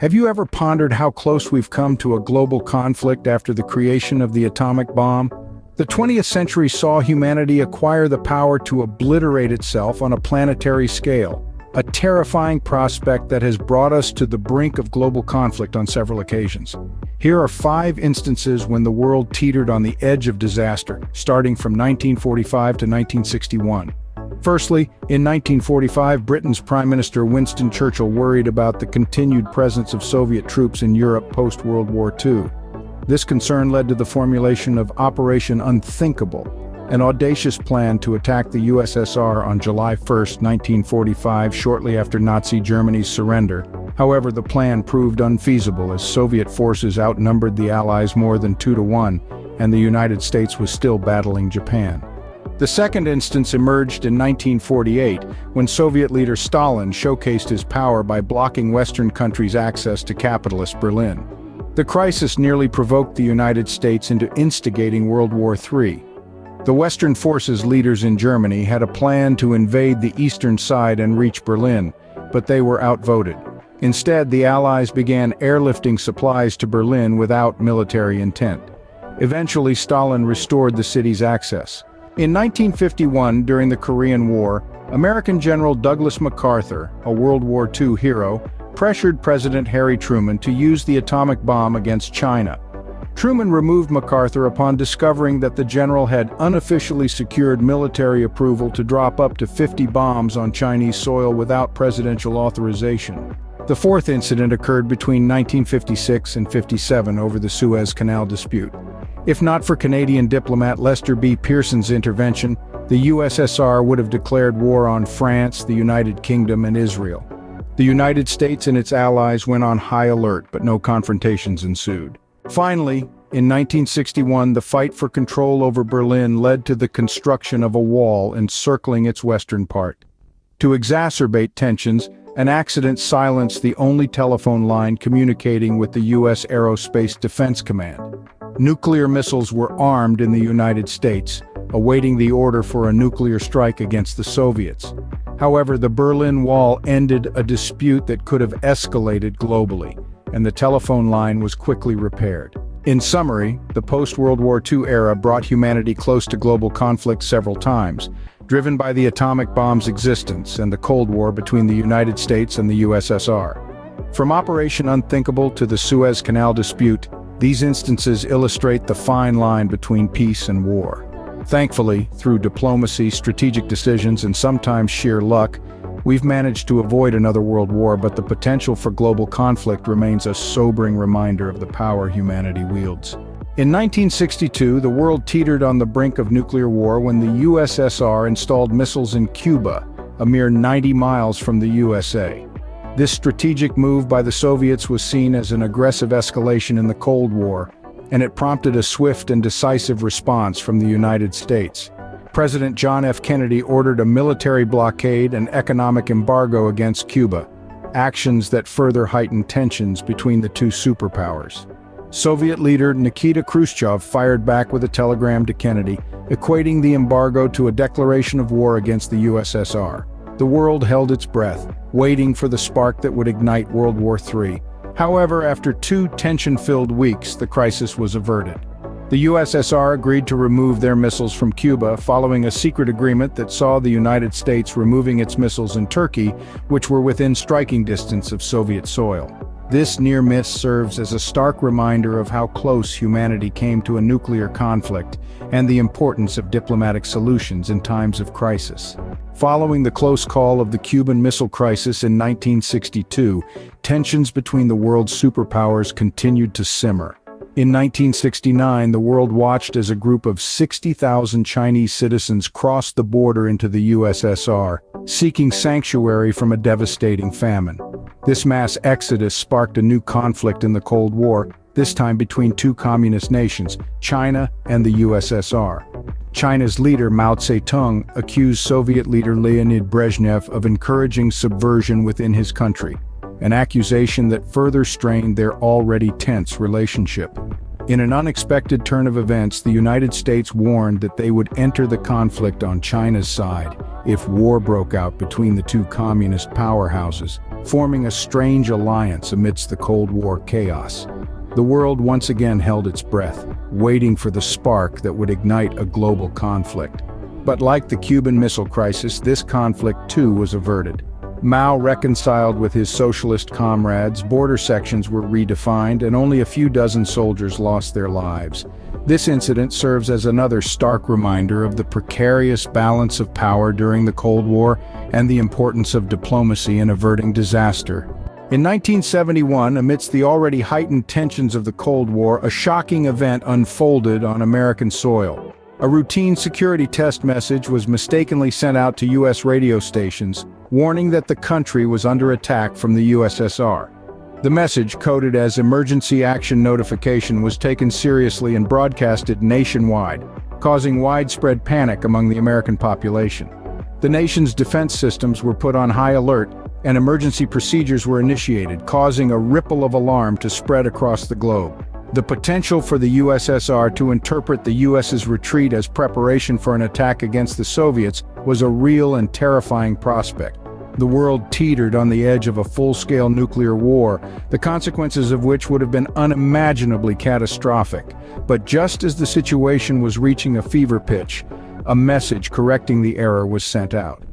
Have you ever pondered how close we've come to a global conflict after the creation of the atomic bomb? The 20th century saw humanity acquire the power to obliterate itself on a planetary scale, a terrifying prospect that has brought us to the brink of global conflict on several occasions. Here are 5 instances when the world teetered on the edge of disaster, starting from 1945 to 1961. Firstly, in 1945, Britain's Prime Minister Winston Churchill worried about the continued presence of Soviet troops in Europe post-World War II. This concern led to the formulation of Operation Unthinkable, an audacious plan to attack the USSR on July 1, 1945, shortly after Nazi Germany's surrender. However, the plan proved unfeasible as Soviet forces outnumbered the Allies more than 2-1, and the United States was still battling Japan. The second instance emerged in 1948, when Soviet leader Stalin showcased his power by blocking Western countries' access to capitalist Berlin. The crisis nearly provoked the United States into instigating World War III. The Western forces leaders in Germany had a plan to invade the eastern side and reach Berlin, but they were outvoted. Instead, the Allies began airlifting supplies to Berlin without military intent. Eventually, Stalin restored the city's access. In 1951, during the Korean War, American General Douglas MacArthur, a World War II hero, pressured President Harry Truman to use the atomic bomb against China. Truman removed MacArthur upon discovering that the general had unofficially secured military approval to drop up to 50 bombs on Chinese soil without presidential authorization. The fourth incident occurred between 1956 and 57 over the Suez Canal dispute. If not for Canadian diplomat Lester B. Pearson's intervention, the USSR would have declared war on France, the United Kingdom, and Israel. The United States and its allies went on high alert, but no confrontations ensued. Finally, in 1961, the fight for control over Berlin led to the construction of a wall encircling its western part. To exacerbate tensions, an accident silenced the only telephone line communicating with the U.S. Aerospace Defense Command. Nuclear missiles were armed in the United States, awaiting the order for a nuclear strike against the Soviets. However, the Berlin Wall ended a dispute that could have escalated globally, and the telephone line was quickly repaired. In summary, the post-World War II era brought humanity close to global conflict several times, driven by the atomic bomb's existence and the Cold War between the United States and the USSR. From Operation Unthinkable to the Suez Canal dispute, these instances illustrate the fine line between peace and war. Thankfully, through diplomacy, strategic decisions, and sometimes sheer luck, we've managed to avoid another world war, but the potential for global conflict remains a sobering reminder of the power humanity wields. In 1962, the world teetered on the brink of nuclear war when the USSR installed missiles in Cuba, a mere 90 miles from the USA. This strategic move by the Soviets was seen as an aggressive escalation in the Cold War, and it prompted a swift and decisive response from the United States. President John F. Kennedy ordered a military blockade and economic embargo against Cuba, actions that further heightened tensions between the two superpowers. Soviet leader Nikita Khrushchev fired back with a telegram to Kennedy, equating the embargo to a declaration of war against the USSR. The world held its breath, waiting for the spark that would ignite World War III. However, after 2 tension-filled weeks, the crisis was averted. The USSR agreed to remove their missiles from Cuba following a secret agreement that saw the United States removing its missiles in Turkey, which were within striking distance of Soviet soil. This near miss serves as a stark reminder of how close humanity came to a nuclear conflict and the importance of diplomatic solutions in times of crisis. Following the close call of the Cuban Missile Crisis in 1962, tensions between the world's superpowers continued to simmer. In 1969, the world watched as a group of 60,000 Chinese citizens crossed the border into the USSR, seeking sanctuary from a devastating famine. This mass exodus sparked a new conflict in the Cold War, this time between 2 communist nations, China and the USSR. China's leader Mao Zedong accused Soviet leader Leonid Brezhnev of encouraging subversion within his country, an accusation that further strained their already tense relationship. In an unexpected turn of events, the United States warned that they would enter the conflict on China's side if war broke out between the 2 communist powerhouses. forming a strange alliance amidst the Cold War chaos. The world once again held its breath, waiting for the spark that would ignite a global conflict. But like the Cuban Missile Crisis, this conflict too was averted. Mao reconciled with his socialist comrades, border sections were redefined, and only a few dozen soldiers lost their lives. This incident serves as another stark reminder of the precarious balance of power during the Cold War and the importance of diplomacy in averting disaster. In 1971, amidst the already heightened tensions of the Cold War, a shocking event unfolded on American soil. A routine security test message was mistakenly sent out to U.S. radio stations, warning that the country was under attack from the USSR. The message, coded as Emergency Action Notification, was taken seriously and broadcasted nationwide, causing widespread panic among the American population. The nation's defense systems were put on high alert, and emergency procedures were initiated, causing a ripple of alarm to spread across the globe. The potential for the USSR to interpret the US's retreat as preparation for an attack against the Soviets was a real and terrifying prospect. The world teetered on the edge of a full-scale nuclear war, the consequences of which would have been unimaginably catastrophic. But just as the situation was reaching a fever pitch, a message correcting the error was sent out.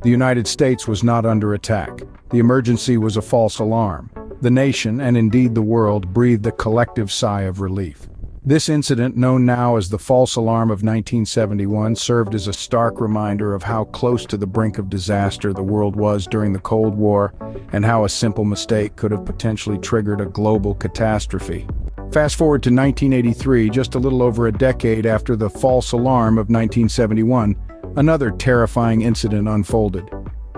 The United States was not under attack. The emergency was a false alarm. The nation, and indeed the world, breathed a collective sigh of relief. This incident, known now as the false alarm of 1971, served as a stark reminder of how close to the brink of disaster the world was during the Cold War, and how a simple mistake could have potentially triggered a global catastrophe. Fast forward to 1983, just a little over a decade after the false alarm of 1971, another terrifying incident unfolded.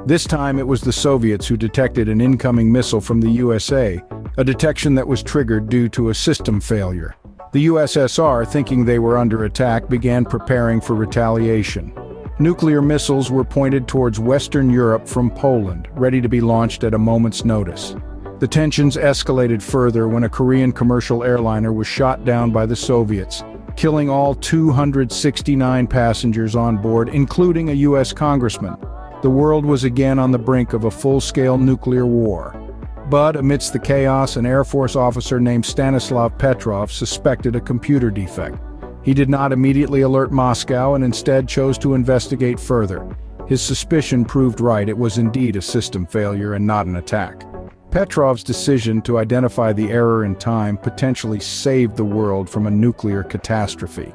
This time it was the Soviets who detected an incoming missile from the USA, a detection that was triggered due to a system failure. The USSR, thinking they were under attack, began preparing for retaliation. Nuclear missiles were pointed towards Western Europe from Poland, ready to be launched at a moment's notice. The tensions escalated further when a Korean commercial airliner was shot down by the Soviets, killing all 269 passengers on board, including a U.S. congressman. The world was again on the brink of a full-scale nuclear war. But amidst the chaos, an Air Force officer named Stanislav Petrov suspected a computer defect. He did not immediately alert Moscow and instead chose to investigate further. His suspicion proved right. It was indeed a system failure and not an attack. Petrov's decision to identify the error in time potentially saved the world from a nuclear catastrophe.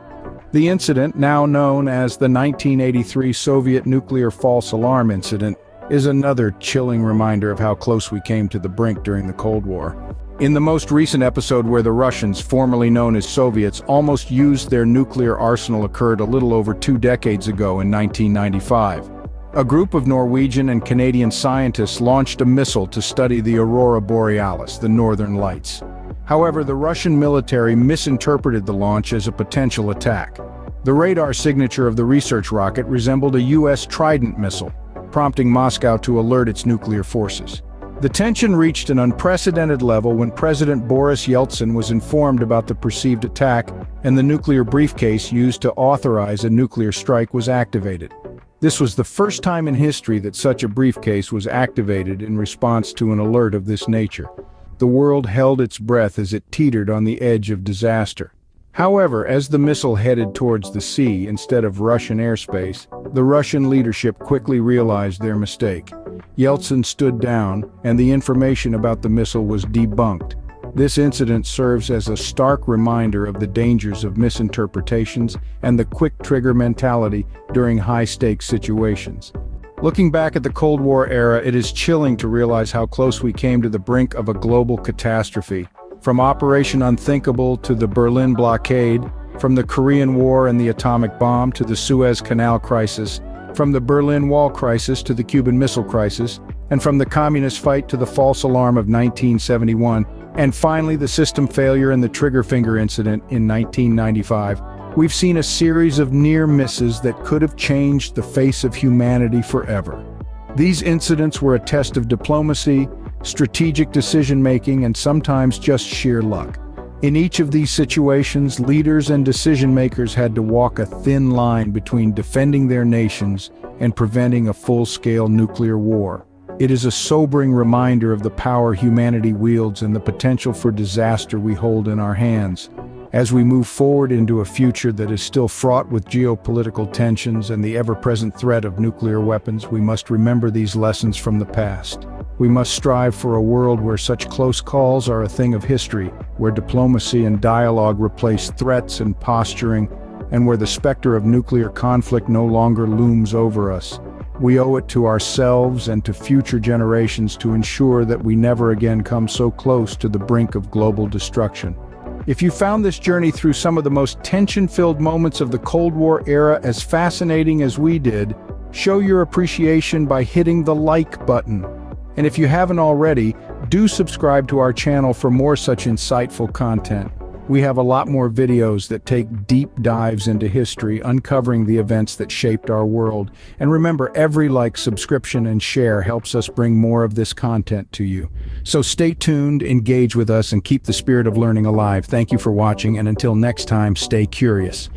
The incident, now known as the 1983 Soviet nuclear false alarm incident, is another chilling reminder of how close we came to the brink during the Cold War. In the most recent episode where the Russians, formerly known as Soviets, almost used their nuclear arsenal occurred a little over 2 decades ago in 1995. A group of Norwegian and Canadian scientists launched a missile to study the aurora borealis, the northern lights. However, the Russian military misinterpreted the launch as a potential attack. The radar signature of the research rocket resembled a U.S. Trident missile, prompting Moscow to alert its nuclear forces. The tension reached an unprecedented level when President Boris Yeltsin was informed about the perceived attack, and the nuclear briefcase used to authorize a nuclear strike was activated. This was the first time in history that such a briefcase was activated in response to an alert of this nature. The world held its breath as it teetered on the edge of disaster. However, as the missile headed towards the sea instead of Russian airspace, the Russian leadership quickly realized their mistake. Yeltsin stood down, and the information about the missile was debunked. This incident serves as a stark reminder of the dangers of misinterpretations and the quick trigger mentality during high-stakes situations. Looking back at the Cold War era, it is chilling to realize how close we came to the brink of a global catastrophe. From Operation Unthinkable to the Berlin blockade, from the Korean War and the atomic bomb to the Suez Canal crisis, from the Berlin Wall crisis to the Cuban Missile Crisis, and from the communist fight to the false alarm of 1971, and finally the system failure and the trigger finger incident in 1995, we've seen a series of near misses that could have changed the face of humanity forever. These incidents were a test of diplomacy, strategic decision-making, and sometimes just sheer luck. In each of these situations, leaders and decision-makers had to walk a thin line between defending their nations and preventing a full-scale nuclear war. It is a sobering reminder of the power humanity wields and the potential for disaster we hold in our hands. As we move forward into a future that is still fraught with geopolitical tensions and the ever-present threat of nuclear weapons, we must remember these lessons from the past. We must strive for a world where such close calls are a thing of history, where diplomacy and dialogue replace threats and posturing, and where the specter of nuclear conflict no longer looms over us. We owe it to ourselves and to future generations to ensure that we never again come so close to the brink of global destruction. If you found this journey through some of the most tension-filled moments of the Cold War era as fascinating as we did, show your appreciation by hitting the like button. And if you haven't already, do subscribe to our channel for more such insightful content. We have a lot more videos that take deep dives into history, uncovering the events that shaped our world. And remember, every like, subscription, and share helps us bring more of this content to you. So stay tuned, engage with us, and keep the spirit of learning alive. Thank you for watching, and until next time, stay curious.